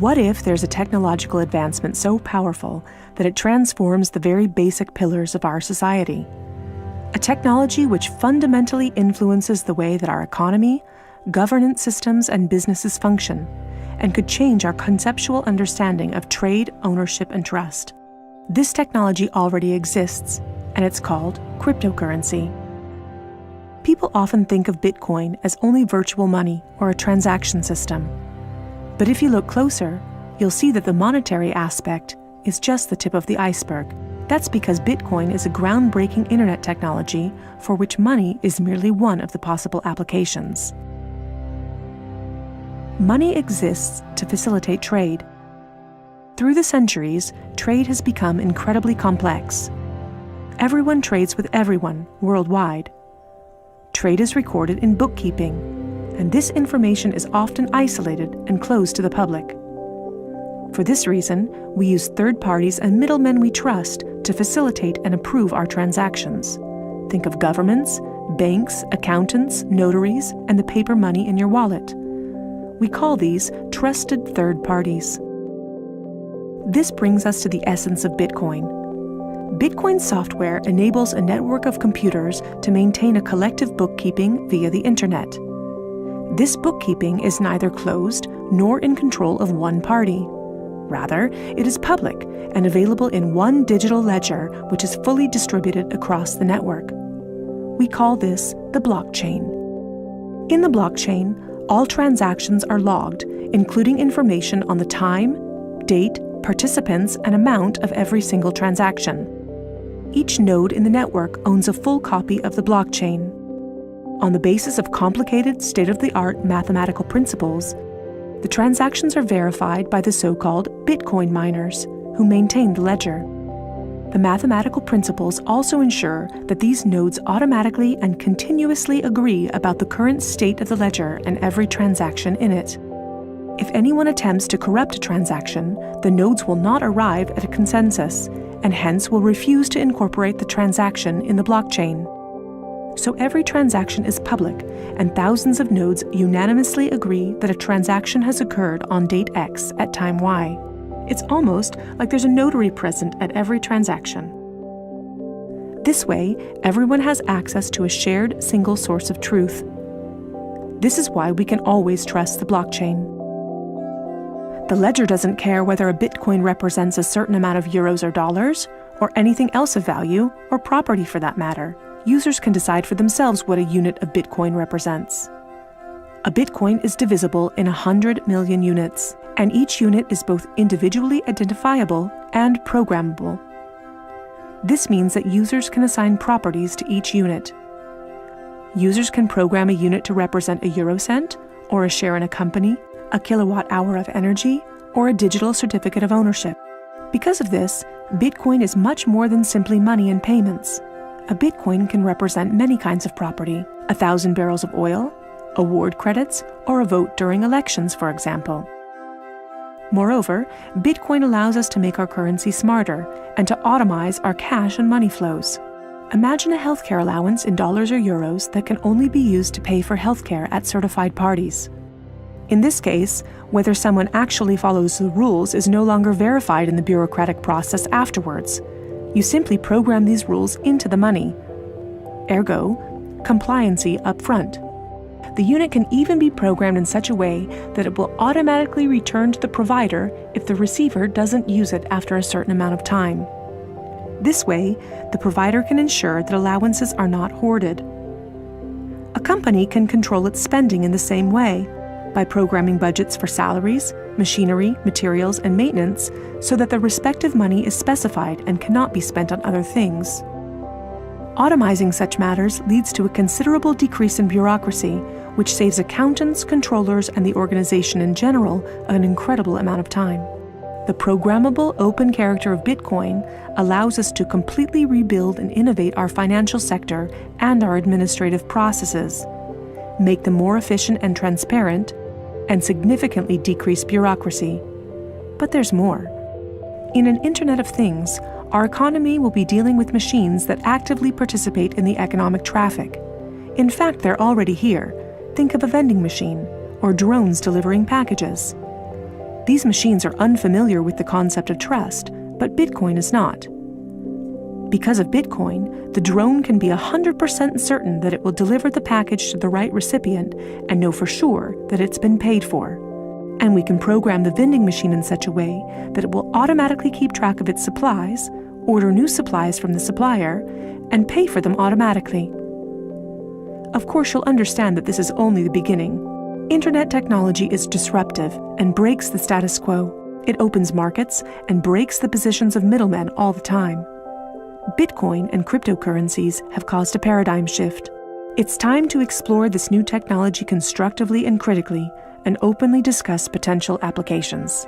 What if there's a technological advancement so powerful that it transforms the very basic pillars of our society? A technology which fundamentally influences the way that our economy, governance systems, and businesses function, and could change our conceptual understanding of trade, ownership, and trust. This technology already exists, and it's called cryptocurrency. People often think of Bitcoin as only virtual money or a transaction system. But if you look closer, you'll see that the monetary aspect is just the tip of the iceberg. That's because Bitcoin is a groundbreaking internet technology for which money is merely one of the possible applications. Money exists to facilitate trade. Through the centuries, trade has become incredibly complex. Everyone trades with everyone worldwide. Trade is recorded in bookkeeping, and this information is often isolated and closed to the public. For this reason, we use third parties and middlemen we trust to facilitate and approve our transactions. Think of governments, banks, accountants, notaries, and the paper money in your wallet. We call these trusted third parties. This brings us to the essence of Bitcoin. Bitcoin software enables a network of computers to maintain a collective bookkeeping via the internet. This bookkeeping is neither closed nor in control of one party. Rather, it is public and available in one digital ledger which is fully distributed across the network. We call this the blockchain. In the blockchain, all transactions are logged, including information on the time, date, participants, and amount of every single transaction. Each node in the network owns a full copy of the blockchain. On the basis of complicated, state-of-the-art mathematical principles, the transactions are verified by the so-called Bitcoin miners, who maintain the ledger. The mathematical principles also ensure that these nodes automatically and continuously agree about the current state of the ledger and every transaction in it. If anyone attempts to corrupt a transaction, the nodes will not arrive at a consensus, and hence will refuse to incorporate the transaction in the blockchain. So every transaction is public, and thousands of nodes unanimously agree that a transaction has occurred on date X at time Y. It's almost like there's a notary present at every transaction. This way, everyone has access to a shared single source of truth. This is why we can always trust the blockchain. The ledger doesn't care whether a Bitcoin represents a certain amount of euros or dollars, or anything else of value, or property for that matter. Users can decide for themselves what a unit of Bitcoin represents. A Bitcoin is divisible in 100 million units, and each unit is both individually identifiable and programmable. This means that users can assign properties to each unit. Users can program a unit to represent a eurocent, or a share in a company, a kilowatt-hour of energy, or a digital certificate of ownership. Because of this, Bitcoin is much more than simply money and payments. A Bitcoin can represent many kinds of property: 1,000 barrels of oil, award credits, or a vote during elections, for example. Moreover, Bitcoin allows us to make our currency smarter and to automize our cash and money flows. Imagine a healthcare allowance in dollars or euros that can only be used to pay for healthcare at certified parties. In this case, whether someone actually follows the rules is no longer verified in the bureaucratic process afterwards. You simply program these rules into the money. Ergo, compliancy up front. The unit can even be programmed in such a way that it will automatically return to the provider if the receiver doesn't use it after a certain amount of time. This way, the provider can ensure that allowances are not hoarded. A company can control its spending in the same way, by programming budgets for salaries, machinery, materials, and maintenance so that the respective money is specified and cannot be spent on other things. Automizing such matters leads to a considerable decrease in bureaucracy, which saves accountants, controllers, and the organization in general an incredible amount of time. The programmable open character of Bitcoin allows us to completely rebuild and innovate our financial sector and our administrative processes, make them more efficient and transparent, and significantly decrease bureaucracy. But there's more. In an Internet of Things, our economy will be dealing with machines that actively participate in the economic traffic. In fact, they're already here. Think of a vending machine, or drones delivering packages. These machines are unfamiliar with the concept of trust, but Bitcoin is not. Because of Bitcoin, the drone can be 100% certain that it will deliver the package to the right recipient and know for sure that it's been paid for. And we can program the vending machine in such a way that it will automatically keep track of its supplies, order new supplies from the supplier, and pay for them automatically. Of course, you'll understand that this is only the beginning. Internet technology is disruptive and breaks the status quo. It opens markets and breaks the positions of middlemen all the time. Bitcoin and cryptocurrencies have caused a paradigm shift. It's time to explore this new technology constructively and critically, and openly discuss potential applications.